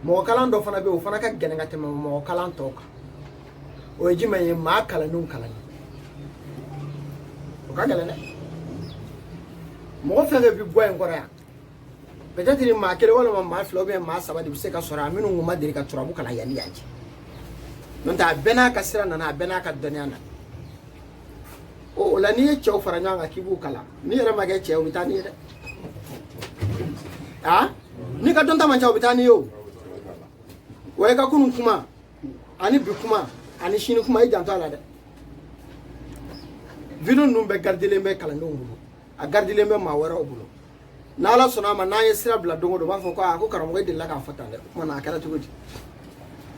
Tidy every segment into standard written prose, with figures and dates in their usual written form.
mo kalan do fana be o fana ka genga tema mo kalan toka o jima ye ma kala nun kala ni o ka gele ne mo fa be boy ngora ya peut-être ni ma kele wala ma flo be ma saba de se ka sora aminu nguma de ka turabu kala yani yaji non ta bena ka sira na bena ka doniana o la ni chew faranya nga kibu kala ni yere mage chew bitani de ah ni ka donta man chew bitani yo way ka kunun kuma ani bi kuma ani shini kuma i janto ala de vidon num be gardile be kala ndongulo a gardile be ma wara obulo na ala sona ma na yesira bla dongo do ba fo ko a ko karamo de la ka fata de mo na kala tugodi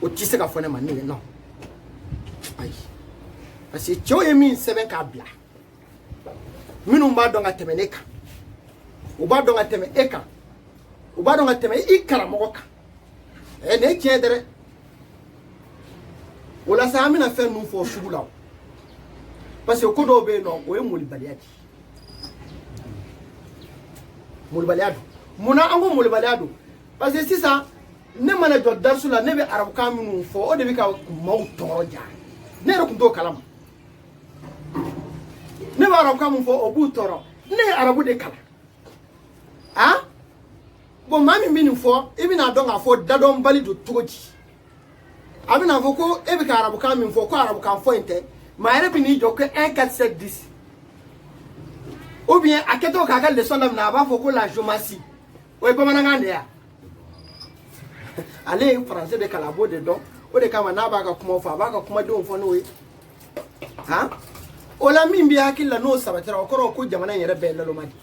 o ti se ka fone ma ni no ai parce que chew yemi seben ka bla minum ba donga temeneka o ba donga teme eka o ba donga teme ikara ka ne tiedere wala sa amina fe nu fo sugula parce que ko do be no o e moli baliati moli baliado muna ango moli baliado parce que si ça ne mana do darsula ne be arab kaminu fo o de be ka maw toroja ne ro kundo kalam ne ba arab kamun fo obu toro ne arabu de kala ah bon mami mini fo ibina donga fo dadon bali do toji abina fo ko e be ka arabu kamun fo ko arabu kan fo inte ma ere bi ni joko 1470 ou bien aketo ka ga leçon na ba fo ko la jomasi o e ba mananga ne ya allez français de kalabo de don o de kama na ba ka kuma fo ba ka kuma don fo no we ha ola mimbi hakilla no sabatira okoro ko jamana yere be lalo madi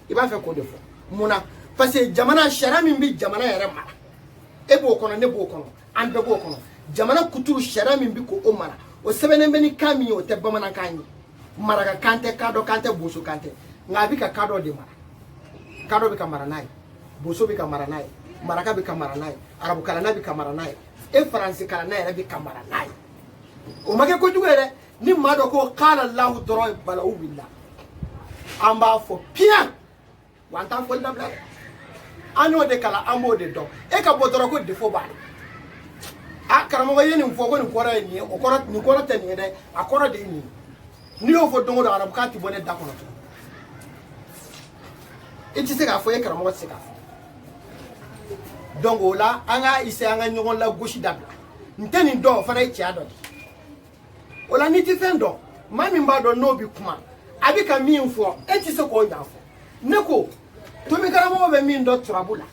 iba fe ko defo muna parce que jamana shara mimbi jamana yere mara ebo kono ne bo kono ande bo kono jamana kuturu shara mimbi ko o mara o sebene beni kami o te bamana kanyi mara ka kante kado kante busu kante ngabi ka kado de mara kado bi kamara nai busu bi kamara nai maraka bi kamara nai arabu kala nabi kamara nai e france kala nai bi kamara nai o make ko jugere ni mado ko qala allah doro bala billah amba fo pia wanta fo dabla anyo de kala ambo de do e ka bodoro ko defo ba a karamo ga yeni fo ko ni kora ni o kora ni kora tani de akora de ni o fo dongo da arab ka ti bone da kono e ti se ka fo e karamo ga se ka dongo la anga ise anga nyogon la goshi dabla nteni do fa na chi ado ola ni ti fendo mami mbado no bi kuma abika mi mfo eti se ko nyafo neko to mi karamo be mi ndo trabula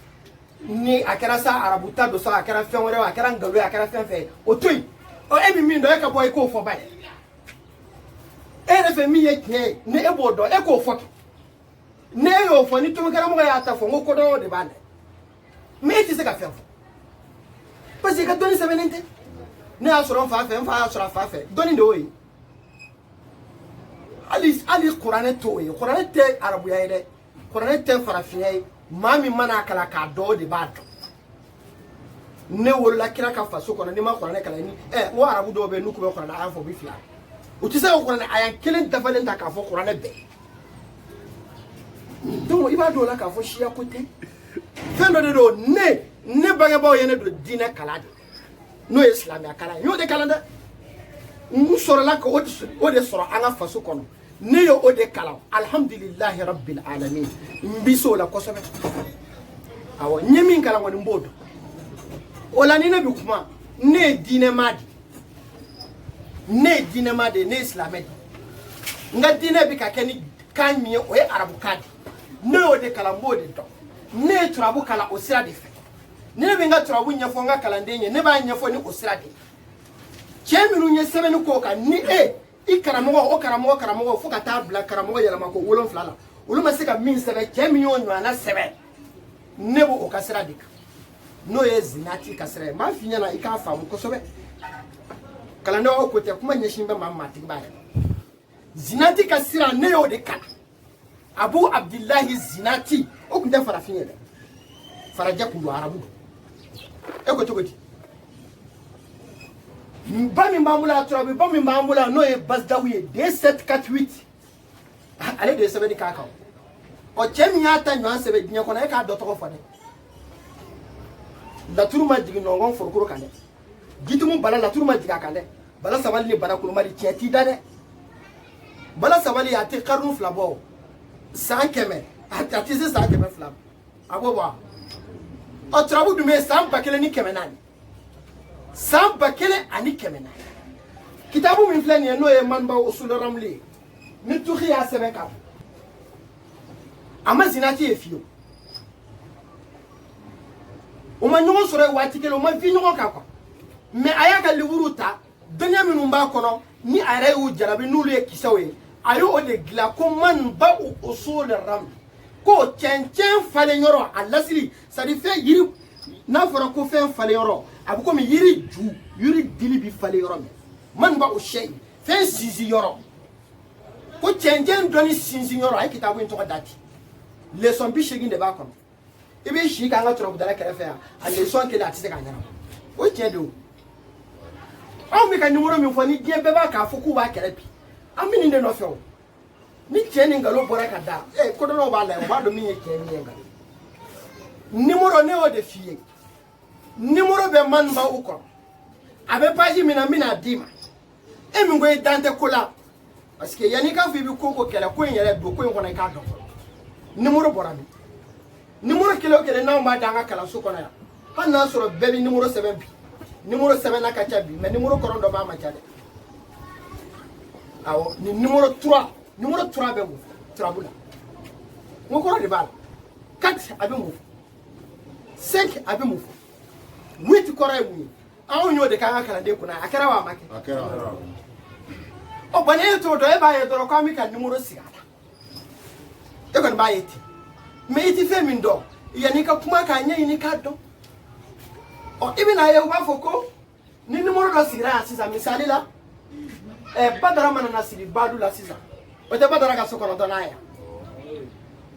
ni akara sa arabuta do sa akara fen wore akara ngalu akara fen fe otoi o emi mi ndo e ka boy ko fo ba e re fe mi ye kne ne e bodo e ko fo ne yo fo ni to mi karamo ya ta fo ngoko do de bane me eti se ka fen fo parce que doni se benente ne asoro fa asoro fa fe doni do yi ali qur'ane to yi qur'ane te arabu ya ide qur'ane te farafiya mami mana kala ka do de bado ne wala kira ka faso kono ni ma qur'ane kala ni wo arabu do be nuku be qur'ane ayan fo bi fia o ti se qur'ane ayan kelen dafalen ta ka fo qur'ane be donc ibado la ka fo shia kote fendo de do ne bange ba yene do dina kala de no islamia kala yo de kalanda musoro la ko o de soro anga faso kono ne yo o de kala alhamdulillah rabbil alamin mbiso la ko sobe awo nyemi kala woni mbodo ola ni na bi kuma ne dine madi ne islamia nga dine bi ka keni kan mi o e arabu kadi ne o de kala mbode do ne turabu kala o sira de fe ne be nga turabu nyafo nga kala ndenye ne ba nyafo ni o sira de cheminu nye sebe ni ko ka ni ikaramogo o karamogo fo ka ta bla karamogo yala mako wolon flala uluma se ka min sebe cheminu onyo na sebe nebo o ka sira de no ye zinati ka sira ma finya na ika fa mu ko sobe kala ne o ko te kuma nyeshin be mamma ti ba zinati ka sira ne yo de kala abu abdullahi zinati o kunde fara finya de faraja ku arabu e ko togoti bami mbamula turabi bami mbamula no e basdawiye D748 ale de sebe di kaka o chemi ata nyo sebe dinya kona e ka do to fo de laturu ma jigin nɔngɔn forokoro kan dɛ jitumu bala laturu ma jigin a kan dɛ bala sabali ni bala kulumari tiɲɛ t'i da dɛ bala sabali a tɛ karunu fila bɔ san kɛmɛ a tɛ se san kɛmɛ fila a b'o bɔ ɔ turabu dun bɛ yen san 1000 ni 400 san 1000 ani 400 kitabu min filɛ nin ye n'o ye Maniba Usul Ramli ye ni tuki y'a sɛbɛn k'a fɔ a ma zinati ye fiyewu o ma ɲɔgɔn sɔrɔ yen waati kelen o ma fi ɲɔgɔn kan quoi mais a y'a ka livre ta dɔnniya minnu b'a kɔnɔ ni a yɛrɛ y'u jarabi n'olu ye kisɛw ye a y'o de dilan ko Maniba Usul Ramli ko cɛncɛn falen yɔrɔ a lasili c'est à dire fɛn yiri n'a fɔra ko fɛn falen yɔrɔ a bɛ komi yiri ju yiri dili bi falen yɔrɔ min Maniba Ushai fɛn sinsin yɔrɔ ko cɛncɛn dɔnni sinsin yɔrɔ a ye kitabu in tɔgɔ da ten leçon 80 de b'a kɔnɔ i bɛ si k'an ka turabudala kɛrɛfɛ yan a leçon kelen a tɛ se k'a ɲɛnabɔ o ye tiɲɛ de o anw bɛ ka numéro min fɔ ni diɲɛ bɛɛ b'a k'a fɔ k'u b'a kɛlɛ bi an bɛ nin de nɔfɛ o ni cɛ ni nkalon bɔra ka da kodɔnnaw b'a layɛ o b'a dɔn min ye cɛ min ye nkalon numéro ne y'o de f'i ye numéro bɛ Maniba u kɔrɔ a bɛ page min na n bɛna d'i ma e min ko i dan tɛ ko la parce que yanni i k'a fɔ i bɛ ko o ko kɛlɛ ko in yɛrɛ don ko in kɔnɔ i k'a dɔn fɔlɔ numéro bɔra min numéro kelen o kelen n'anw b'a da an ka kalanso kɔnɔ yan hali n'a sɔrɔ bɛɛ bɛ numéro sɛbɛn bi numéro sɛbɛnna ka ca bi mais numéro kɔrɔ dɔ b'a ma ca dɛ awɔ ni numéro 3 bɛ mun fɔ turabu la n ko kɔrɔ de b'a la 4 a bɛ mun fɔ 5 a bɛ mun fɔ 8 kɔrɔ ye mun ye anw y'o de k'an ka kalanden kunna a kɛra wa a ma kɛ a kɛra ɔ bɔn n'e t'o dɔn e b'a ye dɔrɔn k'an bɛ ka numéro sigi a la e kɔni b'a ye ten mais i tɛ fɛn min dɔn yanni i ka kuma k'a ɲɛɲini k'a dɔn ɔ i bɛna ye u b'a fɔ ko ni numéro dɔ sigira yan sisan misali la Badara mana na sigi Badu la sisan o tɛ Badara ka so kɔnɔntɔnnan ye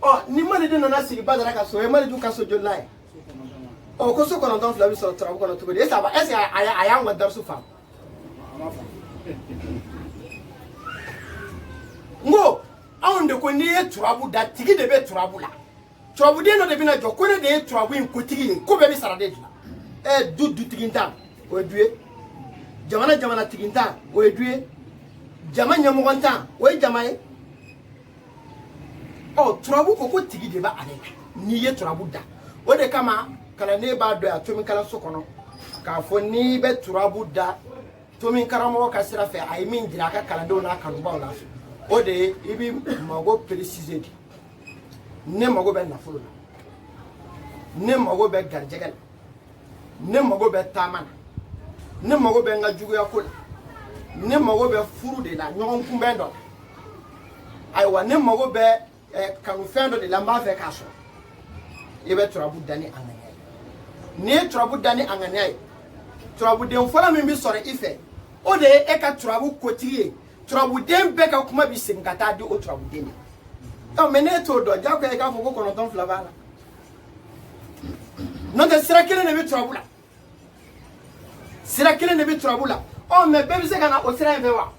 ɔ ni Malidu nana sigi Badara ka so o ye Malidu ka so joli la ye ɔ ko so kɔnɔntɔn fila bɛ sɔrɔ turabu kɔnɔ cogo di est ce que a y'anw ka darisu faamu n ko anw de ko n'i ye turabu da tigi de bɛ turabu la turabuden dɔ de bɛna jɔ ko ne de ye turabu in kotigi ye ko bɛɛ bɛ sara de dilan dutigi tan o ye du ye jamana tigi tan o ye du ye jama ɲɛmɔgɔ tan o ye jama ye ɔ turabu ko tigi de b'ale la n'i ye turabu da o de kama kalanden b'a dɔn yan tomin kalanso kɔnɔ k'a fɔ n'i bɛ turabu da tomin karamɔgɔ ka sira fɛ a ye min jira a ka kalandenw n'a kanubaw la o de ye i bɛ mago préciser de ne mago bɛ nafolo la ne mago bɛ garijɛgɛ la ne mago bɛ taama na ne mago bɛ n ka juguya ko la ne mago bɛ furu de la ɲɔgɔn kunbɛn dɔ la ayiwa ne mago bɛ kanufɛn dɔ de la n b'a fɛ k'a sɔrɔ i bɛ turabu da ni a ŋaniya ye n'i ye turabu da ni a ŋaniya ye turabuden fɔlɔ min bɛ sɔrɔ i fɛ o de ye e ka turabu kotigi ye turabuden bɛɛ ka kuma bɛ segin ka taa di o turabuden de mais ne t'o dɔn jagoya i k'a fɔ ko 9 b'a la n'o tɛ sira kelen de bɛ turabu la sira kelen de bɛ turabu la mais bɛɛ bɛ se ka na o sira in fɛ wa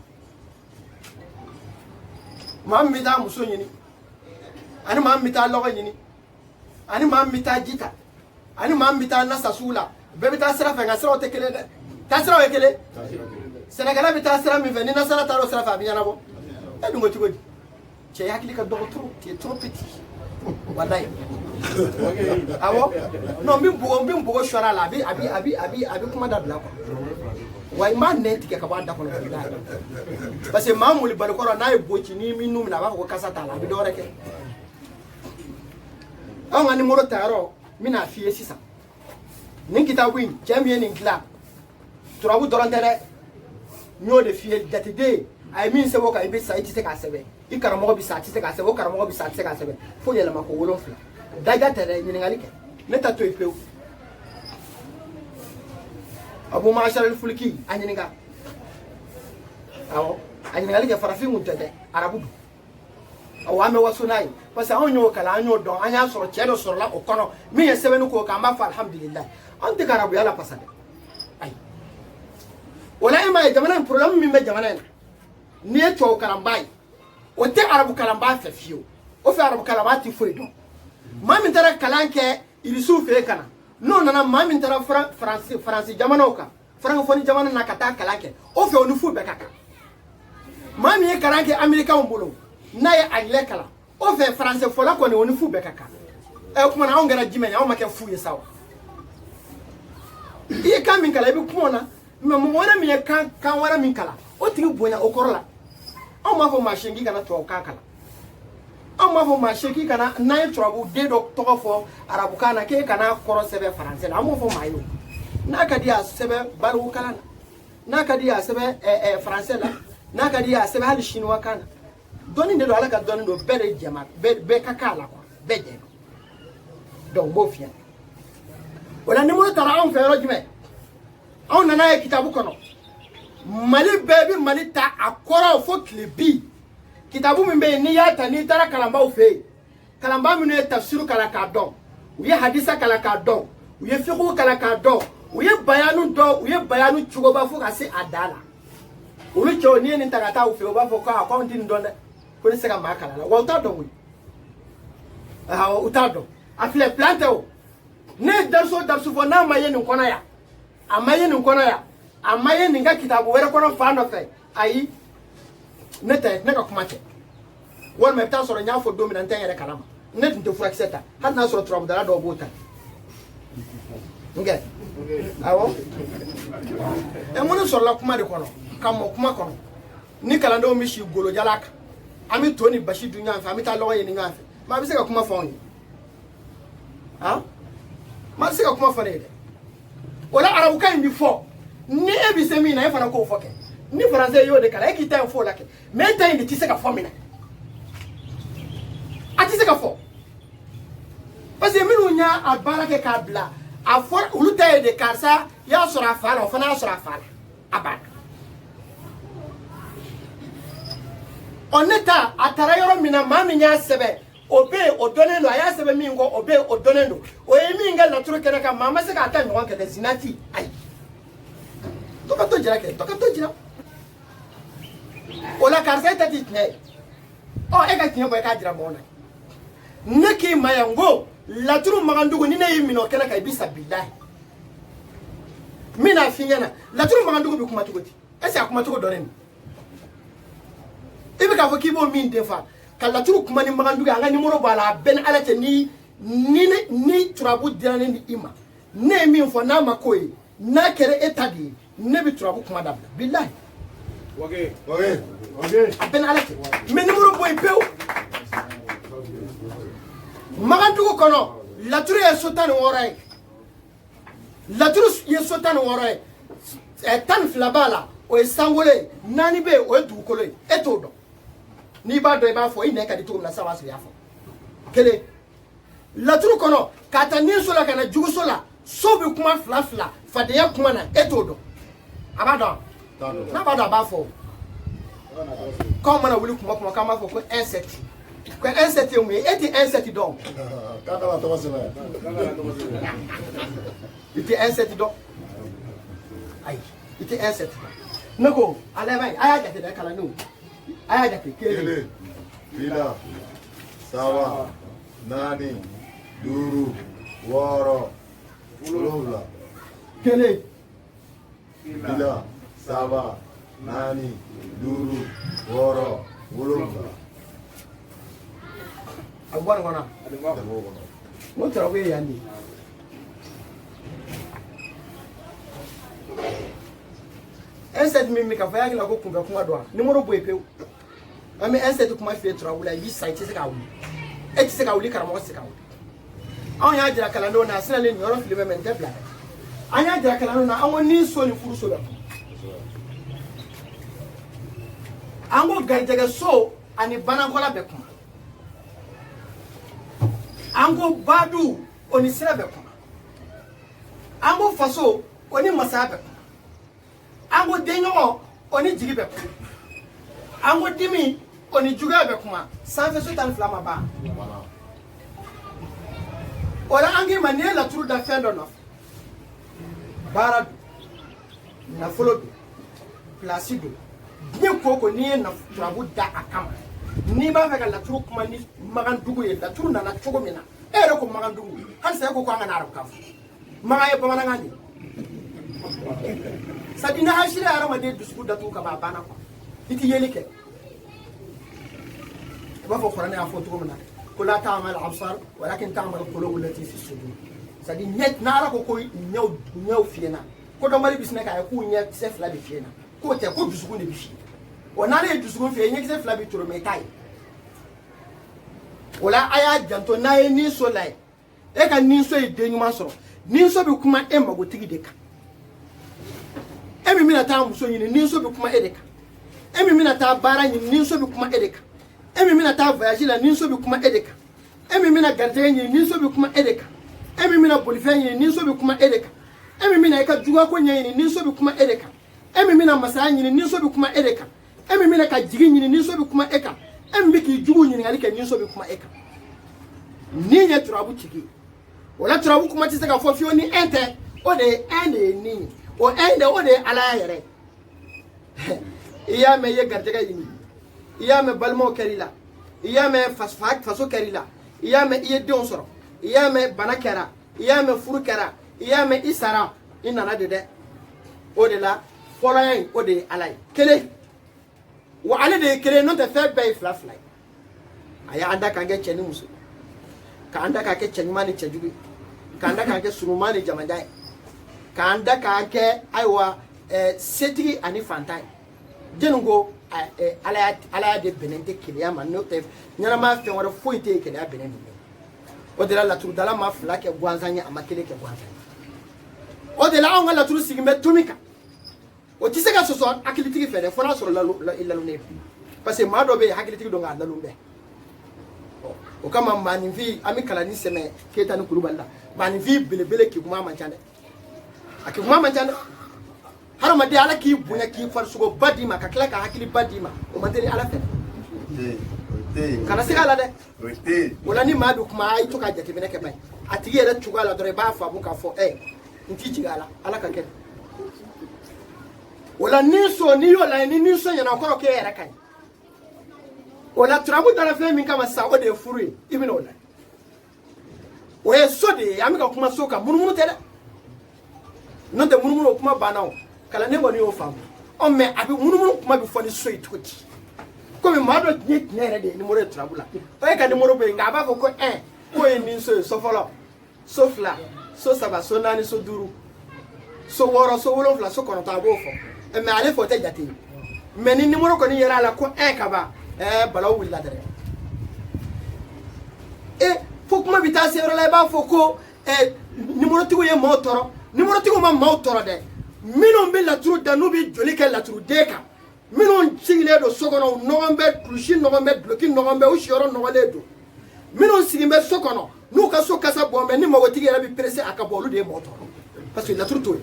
maa min bɛ taa muso ɲini ani maa min bɛ taa lɔgɔ ɲini ani maa min bɛ taa ji ta ani maa min bɛ taa nasa sugu la bɛɛ bɛ taa sira fɛ nka siraw tɛ kelen dɛ taasiraw ye kelen sɛnɛkɛla bɛ taa sira min fɛ ni nasara taara o sira fɛ a bɛ ɲɛnabɔ e dun ko cogo di cɛ hakili ka dɔgɔ trop tu es trop petit walayi awɔ non n bɛ npogo sɔrɔ a la a bɛ kuma dabila quoi wa i m'a nɛn tigɛ ka bɔ a da kɔnɔ parce que maa muli balikɔrɔ n'a ye boci n'i mi nu minɛ a b'a fɔ ko kasa t'a la a bɛ dɔ wɛrɛ kɛ anw ka numéro ta yɔrɔ n bɛna f'i ye sisan nin kitabu in cɛ min ye nin dilan turabu dɔrɔn tɛ dɛ n y'o de f'i ye jateden a ye min sɛbɛn o kan i bɛ sa i tɛ se k'a sɛbɛn i karamɔgɔ bɛ sa a tɛ se k'a sɛbɛn o karamɔgɔ bɛ sa a tɛ se k'a sɛbɛn fo yɛlɛma ko 7 daja tɛ dɛ ɲininkali kɛ ne ta to yen pewu Abu Mashar al-Fulki a ɲininka awɔ a ɲininkali kɛ farafin kun tɛ dɛ arabu don awɔ an bɛ waso n'a ye parce que anw y'o kalan an y'o dɔn an y'a sɔrɔ cɛ dɔ sɔrɔla o kɔnɔ min ye sɛbɛnni k'o kan an b'a fɔ alhamdulilayi anw tɛ ka arabuya la pasa dɛ ayi o la e m'a ye jamana in problème min bɛ jamana in na n'i ye tubabu kalanbaa ye o tɛ arabu kalanbaa fɛ fiyewu o fɛ arabu kalanbaa tɛ foyi dɔn maa min taara kalan kɛ irisiw fɛ yen ka na non nana maa min taara faransi jamanaw kan francophonie jamana na ka taa kalan kɛ o fɛ o ni fu bɛɛ ka kan maa min ye kalan kɛ américain bolo n'a ye anglais kalan o fɛ français fɔla kɔni o ni fu bɛɛ ka kan kuma na anw kɛra jumɛn ye anw ma kɛ fu ye sa wa i ye kan min kalan i bɛ kuma o na mais mɔgɔ wɛrɛ min ye kan wɛrɛ min kalan o tigi bonya o kɔrɔ la anw m'a fɔ maa si k'i kana tubabukan kalan anw m'a fɔ maa si k'i kana n'an ye tubabu den dɔ tɔgɔ fɔ arabukan na k'e kana kɔrɔ sɛbɛn français la an m'o fɔ maa ye o n'a ka di a sɛbɛn baliku-kalan na n'a ka di a sɛbɛn français la n'a ka di a sɛbɛn hali chinois kan na dɔnni de don ala ka dɔnni don bɛɛ de jɛma bɛɛ ka k'a la quoi bɛɛ jɛ donc n b'o f'i ɲɛna o la ni muru taara anw fɛ yɔrɔ jumɛn anw nana ye kitabu kɔnɔ mali bɛɛ bɛ mali ta a kɔrɔ fo tile bi kitabu min bɛ yen n'i y'a ta n'i taara kalanbaaw fɛ yen kalanbaa minnu ye tafsiru kalan k'a dɔn u ye hadisa kalan k'a dɔn u ye fiqhu kalan k'a dɔn u ye bayanu dɔn u ye bayanu cogoba fo ka se a dan la olu cɛw n'i ye nin ta ka taa u fɛ yen u b'a fɔ ko anw tɛ nin dɔn dɛ ko ne tɛ se ka maa kalan la wa u t'a dɔn koyi u t'a dɔn a filɛ plan tɛ o ne ye dariso fɔ n'a ma ye nin kɔnɔ yan a ma ye nin kɔnɔ yan a ma ye nin ka kitabu wɛrɛ kɔnɔ fan dɔ fɛ ayi ne tɛ ne ka kuma tɛ walima i bɛ taa sɔrɔ n y'a fɔ don min na n tɛ n yɛrɛ kalama ne tun tɛ furakisɛ ta hali n'a sɔrɔ turabudala dɔw b'o ta nkɛ awɔ mun de sɔrɔla kuma de kɔnɔ ka mɔ kuma kɔnɔ ni kalandenw bɛ si golojala kan an bɛ to ni basi dun ɲɔgɔn fɛ an bɛ taa lɔgɔ ɲini ɲɔgɔn fɛ maa bɛ se ka kuma fɔ anw ye maa bɛ se ka kuma fɔ ne ye dɛ o la arabukan in bɛ fɔ ni e bɛ se min na e fana k'o fɔ kɛ ni faransɛ y'o de kalan e k'i ta in fɔ o la kɛ mais e ta in de tɛ se ka fɔ min na a tɛ se ka fɔ parce que minnu y'a baara kɛ k'a bila a fɔra olu ta ye de karisa y'a sɔrɔ a fa la o fana y'a sɔrɔ a fa la a banna ɔ ne ta a taara yɔrɔ min na maa min y'a sɛbɛn o bɛ yen o dɔnnen don a y'a sɛbɛn min kɔ o bɛ yen o dɔnnen don o ye min kɛ laturu kɛnɛ kan maa ma se k'a ta ɲɔgɔn kɛ dɛ zina ti ayi dɔ ka to jira kɛ dɔ ka to jira o la karisa e ta ti tiɲɛ ye ɔ e ka tiɲɛ bɔ e k'a jira mɔgɔw la ne k'i ma yan n ko laturu magandugu ni ne y'i minɛ o kɛnɛ kan i bɛ sa bilahi n bɛna f'i ɲɛna laturu magandugu bɛ kuma cogo di est-ce que a kuma cogo dɔnnen don i bɛ k'a fɔ k'i b'o min den fa ka laturu kuma ni magandugu an ka nimoro b'a la a bɛɛ ni ala cɛ ni turabu dira ne ni i ma ne ye min fɔ n'a ma k'o ye n'a kɛra e ta de ye ne bɛ turabu kuma dabila bilahi a bɛɛ ni ala cɛ mɛ nimoro bɔ yen pewu magandugu kɔnɔ laturu ye so 16 ye laturu ye so 16 ye 12 b'a la o ye sankolo ye 4 bɛ yen o ye dugukolo ye e t'o dɔn n'i b'a dɔn i b'a fɔ i nɛ ka di cogo min na sa b'a sɔrɔ i y'a fɔ kelen laturu kɔnɔ k'a ta ninso la ka na juguso la so bɛ kuma fila fadenya kuma na e t'o dɔn a b'a dɔn n'a b'a dɔn a b'a fɔ k'anw mana wuli kuma k'an b'a fɔ ko insecte ko insecte ye mun ye e tɛ insecte dɔn i tɛ insecte dɔn ayi i tɛ insecte dɔn ne ko a laban a y'a jate dɛ kalandenw a y'a jate 1 2 3 4 5 6 7 1 2 3 4 5 6 7 a bɔ nin kɔnɔ o turabu ye yan de insecte min bɛ ka fɔ i hakili la ko kunfɛ kuma don wa nimoro bɔ yen pewu an bɛ insecte kuma f'i ye turabu la i b'i sa i tɛ se k'a wuli e tɛ se k'a wuli karamɔgɔ tɛ se k'a wuli anw y'a jira kalandenw na a sinalen nin yɔrɔ fili bɛ mɛ nin tɛ bila dɛ an y'a jira kalandenw na an ko ni so ni furuso bɛ kun an ko garijɛgɛ so ani banakɔla bɛ kun an ko badu o ni sira bɛ kun an ko faso o ni masaya bɛ kun an ko denɲɔgɔn o ni jigi bɛ kun an ko dimi o ni juguya bɛ kuma sanfɛ so 12 ma ban o la an k'i ma n'i ye laturu da fɛn dɔ nɔfɛ baara don nafolo don pilasi don diɲɛ ko o ko n'i ye turabu da a kama n'i b'a fɛ ka laturu kuma ni magandugu ye laturu nana cogo min na e yɛrɛ ko magandugu hali sisan e ko k'an ka na arabukan fɔ maga ye bamanankan de sadi na hasire aramaden dusuku datu ka ba bana ko iti yeli kɛ ba fɔ Qur'an ya fɔ cogo min na ko la ta'mal absar walakin ta'mal qulub allati fi sudur sadi net na ala ko nyaw fiena ko do mari bisna ka ko nya se fla bi fiena ko te ko dusuku de bi fi o na le dusuku fi nya se fla bi toro me tai wala aya janto na ye ni so lai e ka ni so e de nyuma soro ni so bi kuma e mago tigi de ka e mi mina ta muso nyini ni so bi kuma e de ka e mi mina ta bara nyini ni so bi kuma e de ka e mi mina ta voyage la ni so bi kuma e de ka e mi mina garte nyini ni so bi kuma e de ka e mi mina bolife nyini ni so bi kuma e de ka e mi mina e ka juga ko nyini ni so bi kuma e de ka e mi mina masaya nyini ni so bi kuma e de ka e mi mina ka jigi nyini ni so bi kuma e ka e mi ki jugu nyini ali ka ni so bi kuma e ka ni nya turabu chigi wala turabu kuma ti se ka fo fio ni ente o de ene ni o ende o de ala yere iya me ye garte ga yini iya me balmo kerila iya me faso kerila iya me iye don soro iya me banakera iya me furu kera iya me isara inana de o de la folayen o de alay kele wa ale de kele non te fe bay flafly aya anda ka ge cheni musu ka anda ka ke cheni mani chejubi ka anda ka ke surumani jamandai ka anda ka ke aiwa setigi ani fantai denungo ala de benente kele ma no te nyana ma fe wora foite kele a benene o de la turu dala ma fla ke gwanzanya amakele ke gwanzanya o de la on la turu sigime tumika o ti se ka soso akilitigi fere fona soro la ne parce que ma do be hakilitigi do nga lalu be o kama mani vi ami kala ni seme keta ni kuruballa mani vi belebele ki kuma manchande akuma manchande harama de ala ki bunya ki farsugo badima ka kala ka hakili badima o mandiri ala fe kana se ala de wala ni ma do kuma ay to ka jati bene ke bay atigi era tugala dore ba fa bu ka fo nti jigala ala ka ke wala niso ni yola ni niso yana koro ke era kan wala trabu dara fe min kama sa o de furu ibn wala o e so de amika kuma so ka munumunu tede non de munumunu kuma banawo kala ne boni o fam o me abi munumunu kuma bi foni so itoti ko mi ma do nyere de ni mo re trabu la o e ka ni mo ro be nga ba ko ko e ni so folo so fla so saba so nani so duru so woro so wolo fla so kono ta go fo me ale fo te jati me ni numéro ko ni yera la ko kaba balaw willa dere fo kuma bita sero la ba fo ko numéro tigo ye motoro numéro tigo ma motoro de minon be la tru danubi joli ke la tru deka minon sigile do sokono nogombe klushi nogombe bloki nogombe o shoro nogole do minon sigimbe sokono nu ka so kasa bombe ni mawotigi era bi pressé akabolu de motoro parce que la tru to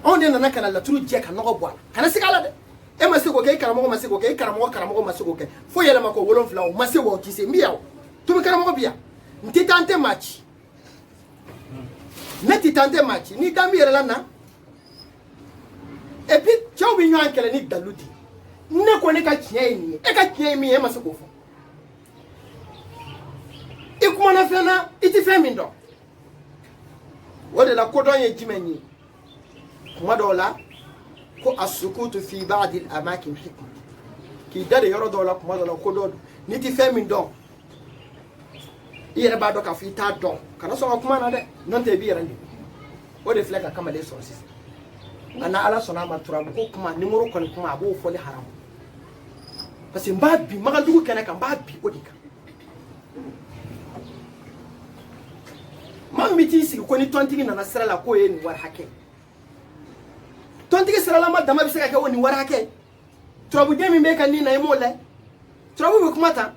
on est nana kana la turu je ka nogo boala kana sigala de e ma sego ke karamo ma sego ke karamo ma sego ke fo yele mako wolon fla o ma sego ti se miaw to mi karamo bia nti tante match neti tante match ni dambi yele lana et puis chaw bi nyan kele ni daluti ne ko ne ka tiye ni e ka tiye mi e ma sego fo e kuma na fena iti femi ndo wode la kodon ye jimenyi madola ko asukutu fi ba'd al-amakin hikma ki dade yoro dola ko madola ko do niti femi don yere ba do ka fi ta don kana so kuma na de non te bi yarande o de fleka kama le sources ana ala sona ma turabu ko kuma nimoro ko kuma abo fo le haram parce que mba bi maga dugu kana kan mba bi odika mamiti sigi ko ni tontigi na nasra la ko ye ni war hake tontigi sira la ma dama bi se ka ke woni war hake turabu demi me kan ni na imo le turabu bi kuma ta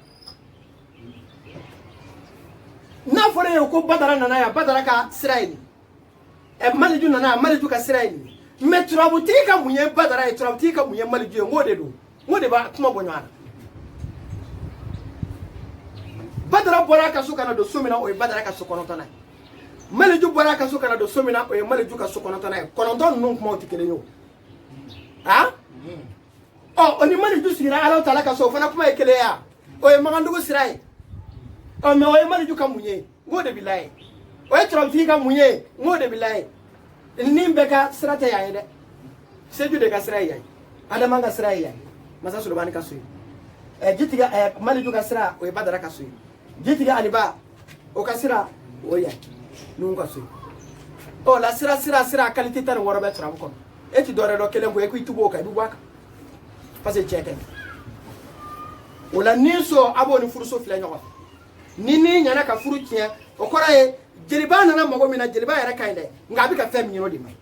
na fore ko badara na ya badara ka siraini e maliju na maliju ka siraini me turabu tika munye badara e turabu tika munye maliju ngode do ngode ba kuma bonyana badara bora ka suka na do somina o badara ka sukono tana maliju bora ka suka na do somina o maliju ka sukono tana kononton non kuma otikele yo ha oh oni maliju sira ala tala ka so fana kuma ekele ya o magandugo sirai o me o maliju ka munye ngode bilaye o e tro fi ka munye ngo de bilaye nimbe ka srata ya ide seju de ka sra ya adama ga sra ya masa sulubani ka suyi jitiga mali du ka sra o e badara ka suyi jitiga aliba o ka sra o ya nu ka suyi o la sra qualité tan woro be tra ko e ti dore do kelen ko e ku tubo ka bu waka parce que cheke o la niso abo ni furu so fle nyoko ni nyana ka furu tia o kora e jeliba nana mago mina jeliba yara kainde ngabi ka fem nyino di mai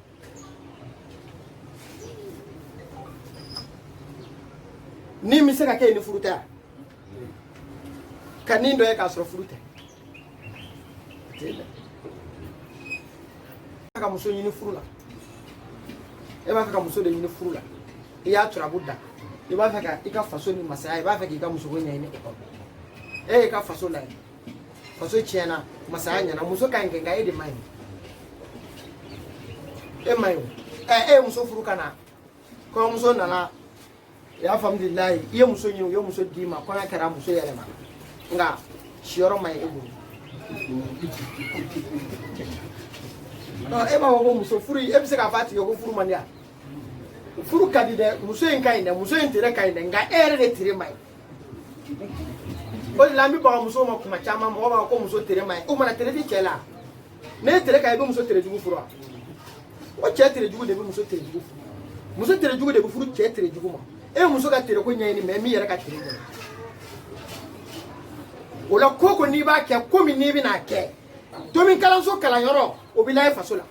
ni mi se ka ke ni furu ta kanindo e ka so furu ta ka muso nyini furu la e ba fa ka muso de nyini furu la ya tura budda e ba fa ka ika faso ni masaya e ba fa ka muso go nyine e ka faso la faso chiena masaya nyana muso ka ngenga e de mai e mai muso furu kana ko muso nana ya alhamdulillah ye muso nyini ye muso di ma ko na kara muso yele ma nga shioro mai e bu no e ma wo muso furu e bi se ka fati yo furu mania furu kadi de muso en kainde muso en tere kainde nga ere de tere mai o la mi ba muso ma kuma chama mo ba ko muso tere mai o mana tere di chela ne tere kai be muso tere jugu furu o che tere jugu de be muso tere jugu furu muso tere jugu de be furu che tere jugu ma e muso ka tere ko nyai ni me mi yere ka tere o la koko ni ba ke ko mi ni bi na ke to min kala so kala yoro o bi lay fasola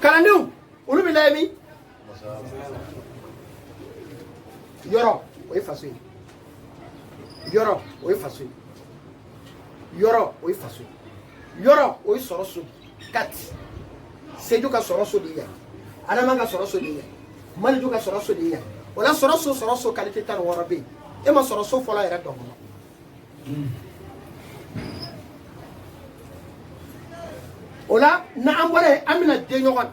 kala new olu bi lay mi yoro o faso yoro o faso yoro o faso yoro o soro so kat seju ka soro so diya adama ka soro so diya mali ju ka soro so diya o la soro so qualité tan woro be e ma soro so fola era dogo ola na ambore amina de nyogon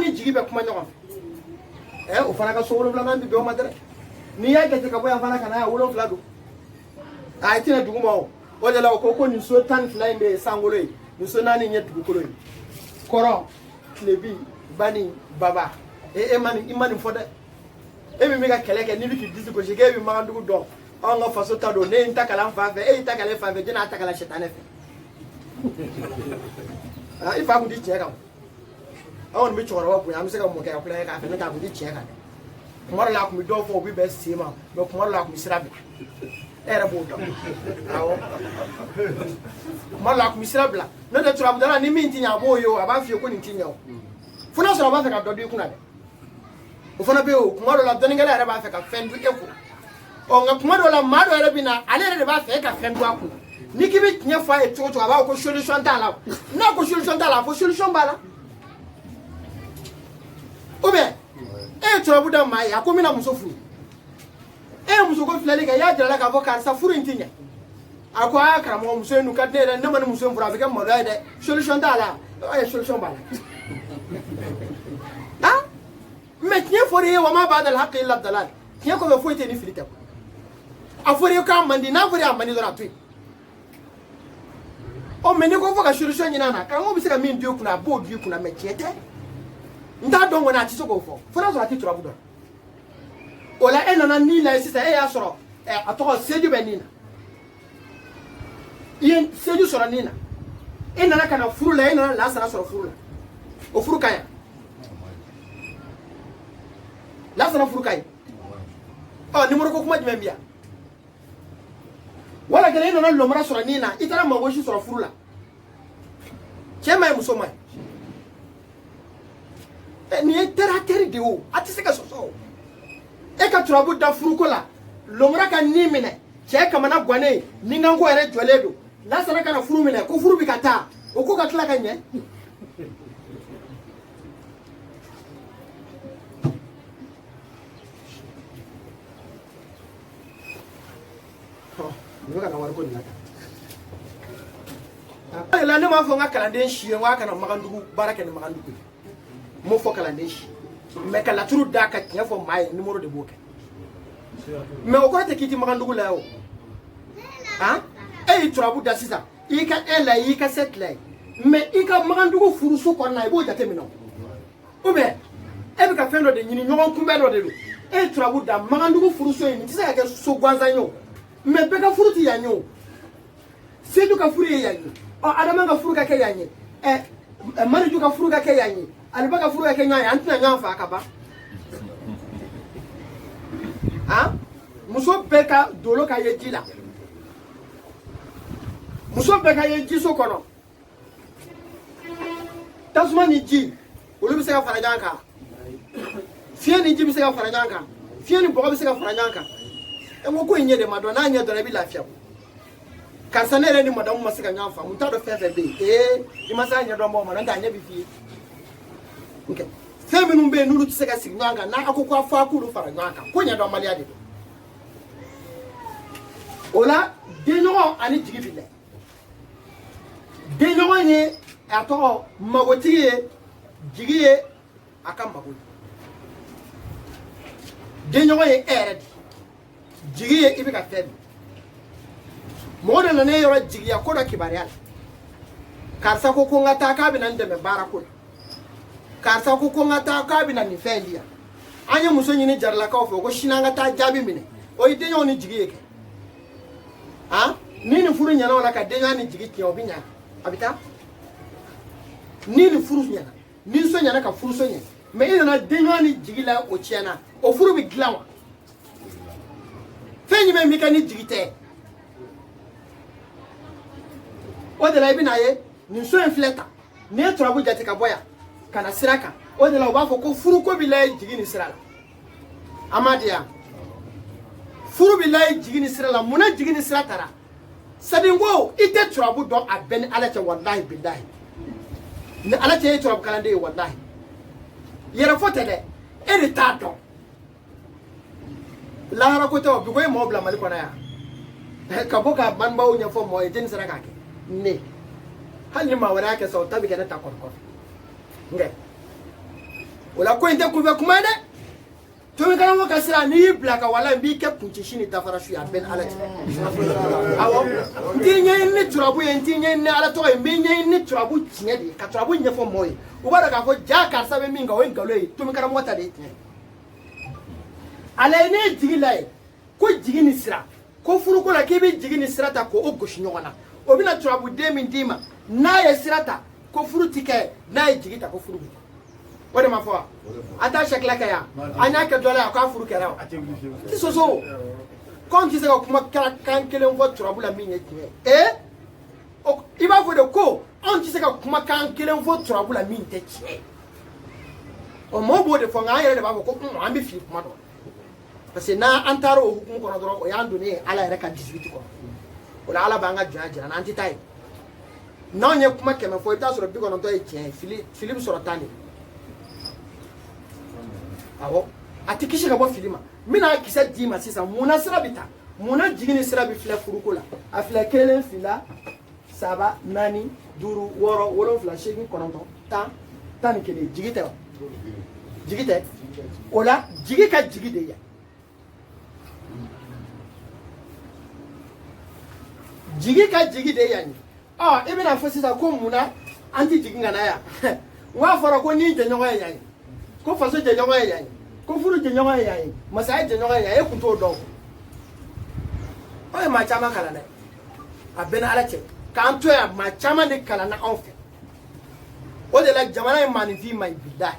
ni jigi be kuma nyogon o fana ka so wolo bla man bi be o madare ni ya gete ka boya fana kana ya wolo bla do ay tina dugu mo o de la ko ni so tan fly be sangolo ni so nani nyet dugu kolo koro klebi bani baba mani imani fode mi ga keleke ni bi ki disi ko jige bi ma ndugu do on nga faso ta do ne ntakala fa fe ntakala fa fe jina atakala shetane fe ifa ku di cheka awon mi choro wa ku ya mi se ka mo ka kula ka fe na ta ku di cheka kumara la ku mi do fo bi be sima do kumara la ku mi sirabi era bo do awo kumara la ku mi sirabi la no de tura mudana ni mi ntinya bo yo aba fi ko ni ntinya o funa so ba fe ka do di kuna de o fana be o kumara la do ni ngala era ba fe ka fendu eko o nga kumara la maro era bina ale era ba fe ka fendu aku niki bi nya fa e toto aba ko solution ta la na ko solution ta la fo solution bala obe tura buda mai akomi na muso furu muso ko filale ka ya jira ka fo ka sa furu ntinya akwa akara mo muso enu ka de ne man muso furu afika mo da de solution ta la solution bala me nya fori wa ma ba dal haqqi illa dalal nya ko be foite ni filita afori ka mandi na fori amani do ratui o me ne ko fo ka solution nyina na ka ngo bi se ka min dio kuna bo dio kuna me chete nda don wona ati soko fo fona so ati turabu do ola enana ni la sisa ya soro atoko seju benina yen seju soro nina enana kana furu la enana la sana soro furu la o furu kaya la sana furu kaya nimero ko kuma jimembia wala gele enana lo mara soro nina itara mango shi soro furu la chema muso mai ni teri de o ati se ka soso e ka turabu da furu ko la lomra ka ni mine che ka mana gwane ni ngan ko ere jole do la sana kana furu mine ko furu bi ka ta o ko ka tla ka nye ni ka na war ko ni la la ne ma fo ngakala den shi wa kana magandugu baraka ni magandugu mo fo kala neshi me kala turu daka tiya fo mai numéro de boke me o ko te kiti magandugu la o e turabu da sisan I ka ela I ka setla mais I ka magandugu furuso kɔnɔna I b'o jate minɛ ou bien e bɛ ka fɛn dɔ de ɲini ɲɔgɔn kunbɛn dɔ de don e turabu da magandugu furuso in tɛ se ka kɛ so gansan ye o mais bɛɛ ka furu tɛ yan ye o Seydou ka furu ye yan ye Adama ka furu ka kɛ yan ye Mariju ka furu ka kɛ yan ye Aliba ka furu ka kɛ ɲɔgɔn ye an tɛna ɲɔgɔn faa ka ban muso bɛɛ ka dolo ka ye ji la muso bɛɛ ka ye jiso kɔnɔ tasuma ni ji olu bɛ se ka fara ɲɔgɔn kan fiɲɛ ni ji bɛ se ka fara ɲɔgɔn kan fiɲɛ ni bɔgɔ bɛ se ka fara ɲɔgɔn kan e ko in ɲɛ de ma dɔn n'a ɲɛ dɔn I bɛ lafiya karisa ne yɛrɛ ni madamu ma se ka ɲɔgɔn faamu n t'a dɔn fɛn fɛn bɛ yen I ma se a ɲɛ dɔn mɔgɔ ma n'o tɛ a ɲɛ bɛ f'i ye fɛn minnu bɛ yen n'olu tɛ se ka sigi ɲɔgɔn kan n'a ko k'a fɔ a k'olu fara ɲɔgɔn kan ko ɲɛdɔnbaliya de don o la denɲɔgɔn ani jigi bɛ lɛ denɲɔgɔn ye a tɔgɔ magotigi ye jigi ye a ka mago ye denɲɔgɔn ye e yɛrɛ de jigi ye I bɛ ka fɛn min mɔgɔ dɔ nana e yɔrɔ jigiya ko dɔ kibaruya la karisa ko n ka taa k'a bɛ na n dɛmɛ baara ko la karisa ko n ka taa k'a bɛ na nin fɛn di yan an ye muso ɲini jarilakaw fɛ ko sini an ka taa jaabi minɛ o ye denɲɔgɔn ni jigi ye kɛ ni nin furu ɲɛna o la ka denɲɔgɔn ni jigi tiɲɛ o bɛ ɲa a bɛ taa ni nin furu ɲɛna ni so ɲɛna ka furuso ɲɛ mais I nana denɲɔgɔn ni jigi la o tiɲɛna o furu bɛ dilan wa fɛn jumɛn bɛ kɛ ni jigi tɛ o de la I bɛ na ye nin so in filɛ tan n'i ye turabu jate ka bɔ yan ka na sira kan o de la u b'a fɔ ko furuko bɛ layɛ jigi ni sira la a ma di yan furu bɛ layɛ jigi ni sira la munna jigi ni sira taara sadi n ko I tɛ turabu dɔn a bɛɛ ni Ala cɛ walahi bilahi ni Ala cɛ ye turabu kalanden ye walahi yɛrɛfɔ tɛ dɛ e de t'a dɔn lahara ko tɛ o bi ko e mɔgɔ bila Mali kɔnɔ yan ka bɔ ka banbaw ɲɛfɔ mɔgɔ ye jɛni sera k'a kɛ ne hali ni maa wɛrɛ y'a kɛ sa o ta bɛ kɛ ne ta kɔfɛ nkɛ o la ko in tɛ kunfɛ kuma ye dɛ tomikaramɔgɔ ka sira n'i y'i bila ka wala n b'i kɛ kuncisi ni dafara su ye a bɛɛ ni Ala cɛ awɔ n t'i ɲɛɲini ni turabu ye n t'i ɲɛɲini ni Ala tɔgɔ ye n b'i ɲɛɲini ni turabu tiɲɛ de ye ka turabu ɲɛfɔ mɔgɔw ye u b'a dɔn k'a fɔ jaa karisa bɛ min kan o ye nkalon ye tomikaramɔgɔ ta de ye tiɲɛ ala ye ne ye jigi la ye ko jigi ni sira ko furuko la k'i bɛ jigi ni sira ta k'o gosi ɲɔgɔn na o bɛna turabu den min d'i ma n'a ye sira ta ko furu ti kɛ n'a ye jigi ta ko furu bɛ kɛ o de ma fɔ wa a t'a sɛkila kɛ yan an y'a kɛ dɔ la yan k'a furu kɛra wa ti soso ko an tɛ se ka kuma kan kelen fɔ turabu la min ye tiɲɛ i b'a fɔ de ko an tɛ se ka kuma kan kelen fɔ turabu la min tɛ tiɲɛ o mɔgɔw b'o de fɔ nka an yɛrɛ de b'a fɔ ko an bɛ fili kuma dɔ parce que n'an taara o hukumu kɔnɔ dɔrɔn o y'an donnen ye Ala yɛrɛ ka 18 kɔnɔ o la Ala b'an ka jɔnya jira n'an tɛ taa yen n'anw ye kuma 100 fɔ i bɛ taa sɔrɔ 90 ye tiɲɛ ye fili bɛ sɔrɔ 10 de awɔ a tɛ kisi ka bɔ fili ma n bɛna kisɛ d'i ma sisan munna sira bɛ ta munna jigi ni sira bɛ filɛ furuko la a filɛ 1 2 3 4 5 6 7 8 9 10 ni 1 jigi tɛ wa jigi tɛ o la jigi ka jigi de yan jigi ka jigi de yan i bɛna fɔ sisan ko munna an tɛ jigin ka na yan n b'a fɔra ko ni jɛɲɔgɔn ye yan ye ko faso jɛɲɔgɔn ye yan ye ko furu jɛɲɔgɔn ye yan ye masaya jɛɲɔgɔn ye yan e kun t'o dɔn o ye maa caman kalan dɛ a bɛɛ ni Ala cɛ k'an to yan maa caman de kalan na anw fɛ o de la jamana ye maaninfin man ɲi bilahi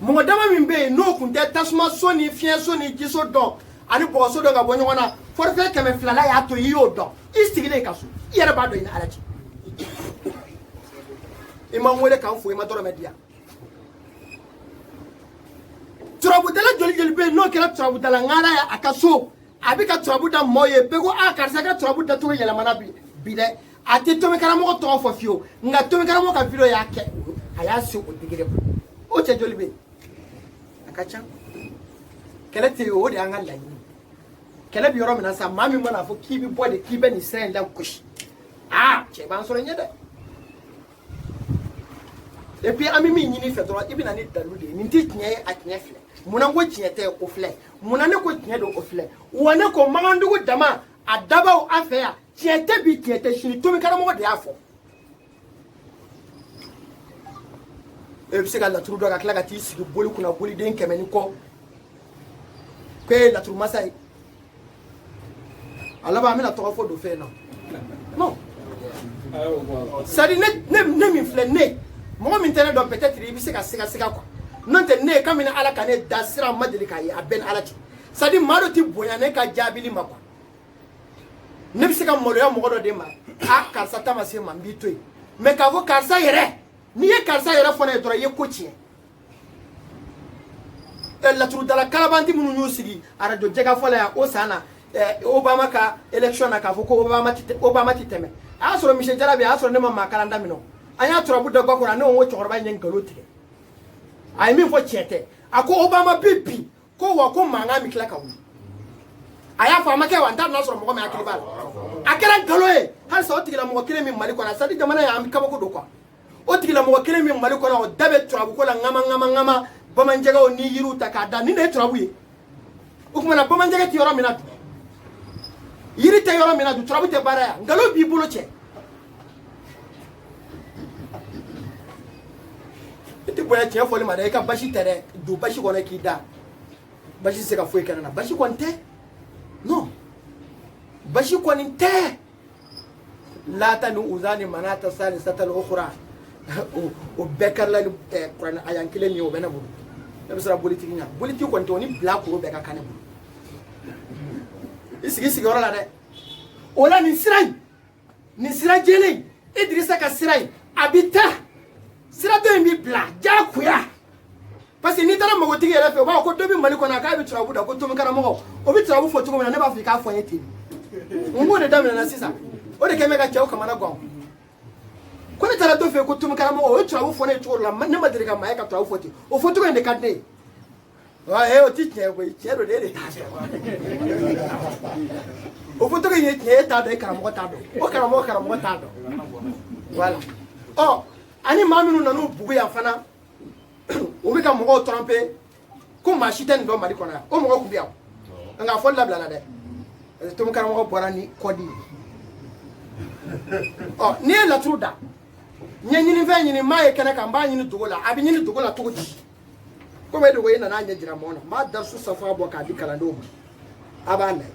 mɔgɔ dama min bɛ yen n'o kun tɛ tasuma so ni fiɲɛ so ni jiso dɔn ani bɔgɔso dɔ ka bɔ ɲɔgɔn na forfait 200 la y'a to i y'o dɔn i sigilen ka so i yɛrɛ b'a dɔn i ni Ala cɛ i ma n wele k'an fo i ma dɔrɔmɛ di yan turabudala joli joli bɛ yen n'o kɛra turabudala ŋana ye a ka so a bɛ ka turabu da mɔgɔw ye bɛɛ ko karisa ka turabu dacogo yɛlɛmana bi dɛ a tɛ tomikaramɔgɔ tɔgɔ fɔ fiyewu nka tomikaramɔgɔ ka video y'a kɛ a y'a se o degré ma o cɛ joli bɛ yen a ka ca kɛlɛ tɛ yen o de y'an ka laɲini kɛlɛ bɛ yɔrɔ min na sa maa min mana fɔ k'i bɛ bɔ de k'i bɛ nin sira in lagosi cɛ b'an sɔrɔ ɲɛ dɛ et puis an bɛ min ɲini fɛ dɔrɔn i bɛ na ni dalu de ye nin tɛ tiɲɛ ye a tiɲɛ filɛ munna n ko tiɲɛ tɛ o filɛ munna ne ko tiɲɛ don o filɛ wa ne ko magandugu dama a dabaw an fɛ yan tiɲɛ tɛ bi tiɲɛ tɛ sini tomi karamɔgɔ de y'a fɔ e bɛ se ka laturu dɔ ka tila ka t'i sigi boli kunna boliden 100 ni kɔ ko e ye laturu masa ye a laban an bɛna tɔgɔ fɔ don fɛn na non c'est à dire ne min filɛ ne mɔgɔ min tɛ ne dɔn peut-être i bɛ se ka siga quoi n'o tɛ ne kabini ala ka ne da sira ma deli k'a ye a bɛɛ ni ala cɛ c'est à dire maa dɔ tɛ bonya ne ka jaabili ma quoi ne bɛ se ka maloya mɔgɔ dɔ de ma a karisa ta ma se ma n b'i to yen mais k'a fɔ karisa yɛrɛ n'i ye karisa yɛrɛ fɔ ne ye dɔrɔn i ye ko tiɲɛ laturudala kalabanti minnu y'u sigi arajo jɛgɛ fɔlɔ yan o san na Obama ka élection na k'a fɔ ko Obama ti tɛmɛ a y'a sɔrɔ Michel Jarabi a y'a sɔrɔ ne ma maa kalan daminɛ an y'a turabu da gakɔrɔ ne ko cɛkɔrɔba in ye nkalon tigɛ a ye min fɔ tiɲɛ tɛ a ko Obama bɛ bi ko wa ko mankan bɛ tila ka wuli a y'a fɔ a ma kɛ wa n t'a dɔn n'a sɔrɔ mɔgɔ min hakili b'a la a kɛra nkalon ye halisa o tigilamɔgɔ kelen min Mali kɔnɔ c'est à dire jamana in an bɛ kabako don quoi o tigilamɔgɔ kelen min Mali kɔnɔ o da bɛ turabuko la ŋama bamanjɛgɛw ni yiriw ta k'a da ni ne ye turabu ye o kumana bamanjɛgɛ tɛ yɔrɔ min na dun yiri tɛ yɔrɔ min na dun turabu tɛ baara yan nkalon b'i bolo cɛ i tɛ bonya tiɲɛ fɔli ma dɛ i ka basi tɛ dɛ don basi kɔnɔ k'i da basi tɛ se ka foyi kɛ ne na basi kɔni tɛ non basi kɔni tɛ Lata ni Uza ni Manata salisata al-ukhra o bɛɛ karila ni kuranɛ aya kelen min ye o bɛ ne bolo ne bɛ se ka bolitigi ɲa bolitigi kɔni tɛ o ni bila koro bɛɛ ka kan ne bolo i sigi sigiyɔrɔ la dɛ o la nin sira jɛlen Idrissa ka sira in a bɛ taa sira dɔ in bɛ bila diyagoya parce que n'i taara magotigi yɛrɛ fɛ o b'a fɔ ko dɔ bɛ Mali kɔnɔ k'a bɛ turabu da ko tomi karamɔgɔ o bɛ turabu fɔ cogo min na ne b'a fɔ i k'a fɔ n ye ten n b'o de daminɛ sisan o de kɛ mɛ ka cɛw kamana gan ko ne taara dɔ fɛ ko tomi karamɔgɔ o ye turabu fɔ ne ye cogo dɔ la ne ma deli ka maa ye ka turabu fɔ ten o fɔ cogo in de ka di ne ye wa o ti tiɲɛ koyi tiɲɛ don de e de t'a dɔn o fɔ cogo in ye tiɲɛ e t'a dɔn e karamɔgɔ t'a dɔn o karamɔgɔ t'a dɔn voilà ɔ ani maa minnu nan'u bugu yan fana o bɛ ka mɔgɔw tromper ko maa si tɛ nin dɔn Mali kɔnɔ yan o mɔgɔ tun bɛ yan nka a fɔli dabila la dɛ parce que tomi karamɔgɔ bɔra ni kɔdi ye ɔ n'i ye laturu da n ye ɲinifɛn ɲini maa ye kɛnɛ kan n b'a ɲini dogo la a bɛ ɲini dogo la cogo di komi e dogo e nana ɲɛ jira mɔgɔ la n b'a darisu safa bɔ k'a di kalandenw ma a b'a layɛ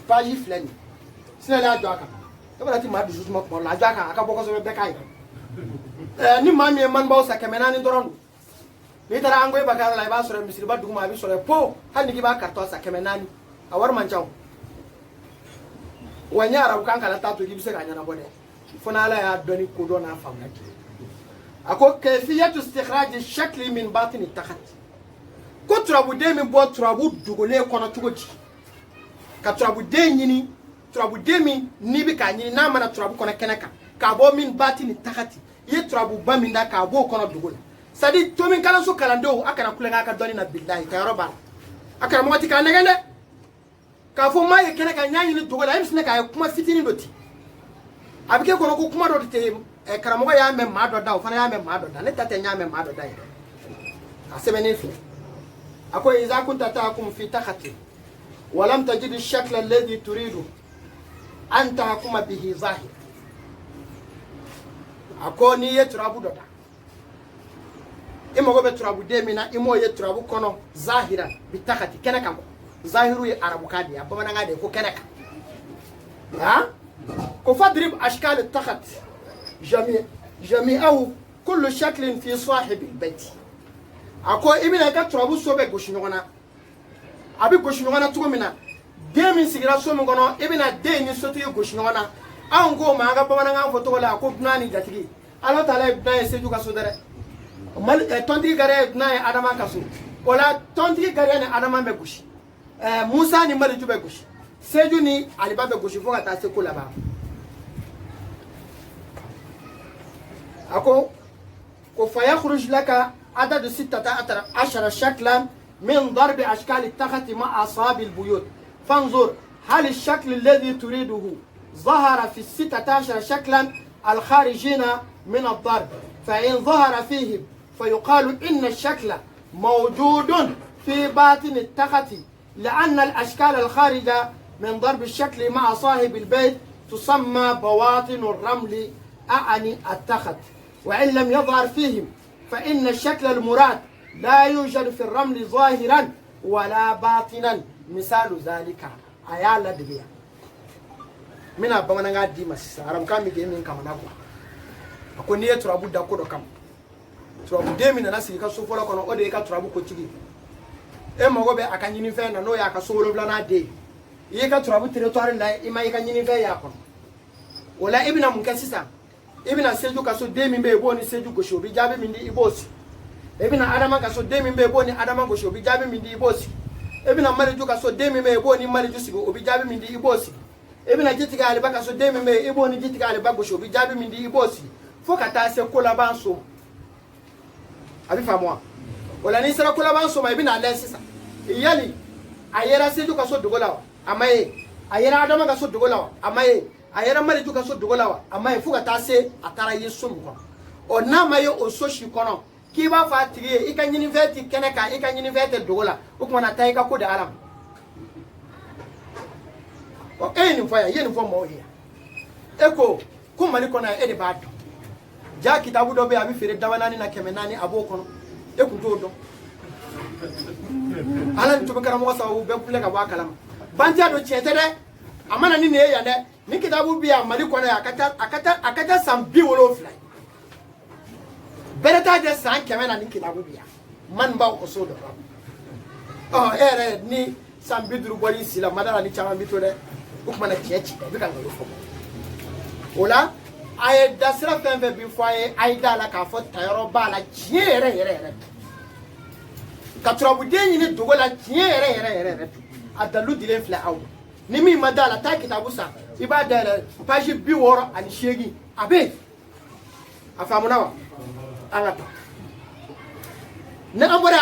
page filɛ nin sinɛ y'a jɔ a kan e bɛna ti maa dusu suma kuma la a jɔ a kan a ka bɔ kosɛbɛ bɛɛ k'a ye ni maa min ye manibaw san 400 dɔrɔn don n'i taara an ko e ba kɛra la i b'a sɔrɔ misiriba duguma a bɛ sɔrɔ po hali ni k'i b'a karitɔ san 400 a wari man ca o wa n ye arabukan kalan t'a to k'i bɛ se k'a ɲɛnabɔ dɛ fo n'ala y'a dɔn ni kodɔn n'a faamuya kɛ a ko kayfiyatu istikhraji shakli min batini takat ko turabuden min bɔ turabu dogolen kɔnɔ cogo di ka turabuden ɲini turabuden min n'i bɛ k'a ɲini n'a mana turabu kɔnɔ kɛnɛ kan k'a bɔ min batini takati i ye turabuba min da k'a bɔ o kɔnɔ dogo la c'est à dire tomi kalanso kalandenw a kana kulonkɛ a ka dɔnni na bilahi ka yɔrɔ b'a la a karamɔgɔ ti k'a nɛgɛn dɛ k'a fɔ maa ye kɛnɛ kan n y'a ɲini dogo la e bɛ sinɛ k'a ye kuma fitinin dɔ ten a bɛ kɛ kɔnɔ ko kuma dɔ de tɛ karamɔgɔ y'a mɛn maa dɔ da o fana y'a mɛn maa dɔ da ne ta tɛ n y'a mɛn maa dɔ da yɛrɛ a sɛbɛnnen filɛ a ko iza kunta tahkum fi takhati wa lam tajid ash-shakla alladhi turidu an tahkuma bihi zahir a ko n'i ye turabu dɔ da i mago bɛ turabuden min na i m'o ye turabu kɔnɔ zahira bi takhati kɛnɛ kan zahiru ye arabukan de ye a bamanankan de ye ko kɛnɛ kan ha ko fadrib ashkal at-takhat jami'ahu kullu shaklin fi sahib al-bayt a ko i bɛna i ka turabu so bɛɛ gosi ɲɔgɔn na a bɛ gosi ɲɔgɔn na cogo min na den min sigira so min kɔnɔ i bɛna den ni sotigi gosi ɲɔgɔn na anw ko ma an ka bamanankan fɔ cogo la a ko dunan ni jatigi ala taala ye dunan ye seju ka so dɛ tɔntigi gariya ye dunan ye adama ka so o la tɔntigi gariya ni adama bɛ gosi musa ni maliju bɛ gosi seju ni aliba bɛ gosi fo ka taa se ko laban a ko fayakhruj laka adadu 16 shaklan min darbi ashkal at-takhati ma asab al-buyut fanzur hal ash-shakl alladhi turiduhu ظهر في 16 شكلا الخارجين من الضرب فإن ظهر فيهم فيقال إن الشكل موجود في باطن التخت لأن الأشكال الخارجة من ضرب الشكل مع صاحب البيت تسمى بواطن الرمل أعني التخت، وإن لم يظهر فيهم فإن الشكل المراد لا يوجد في الرمل ظاهرا ولا باطنا. مثال ذلك أيالا دبيا من أبوانا غادي مس أرام كامي جيمين كمانابوا أكون نية ترابو داكو دكام turabu demi na nasi ka so fola kono ode ka turabu ko tigi e mo gobe aka nyini fe na no ya ka so wolo na de yi ka turabu territoire na ima yi ka nyini fe ya kono wala ibna mun kasisa ibna seju ka so demi be boni seju go shobi jabe mindi ibosi ibna adama ka so demi be boni adama go shobi jabe mindi ibosi ibna mariju ka so demi be boni mariju sigo obi jabe mindi ibosi ibna jitiga ali baka so demi be iboni jitiga ali bago shobi jabe mindi ibosi fo ka ta se kola banso abi famwa wala ni sara kula ban so mai bina le sisa iyali ayera seju ka so dogolawa amaye ayera adama ka so dogolawa amaye ayera mariju ka so dogolawa amaye fuka ta se atara yesu mko ona maye o so shi kono ki ba fa tigi ikan yini veti keneka ikan yini veti dogola ukuma na tai ka ko da alam o eni fa ya yeni fo mo here eko kuma ni kona e de bado ja kitabu do be abi fere dawanani na kemenani abokono e kunto do ala nto bakara mo sawu be kule ka wakalama banja do chete de amana ni ne ya de ni kitabu bi amali kono ya akata sambi wolo fly bereta de san kemena ni kitabu bi man ba ko so do oh ere ni sambi duru boli sila madara ni chama bito de ukuma na chechi be kan do fo ola aye dasira fenfe bi foye aida la ka fo tayoro bala yere ka turabu denyi ni dogola yere adalu dile fla aw ni mi madala ta kitabu sa ibada page bi woro ani shegi abe afamuna wa angata na ambore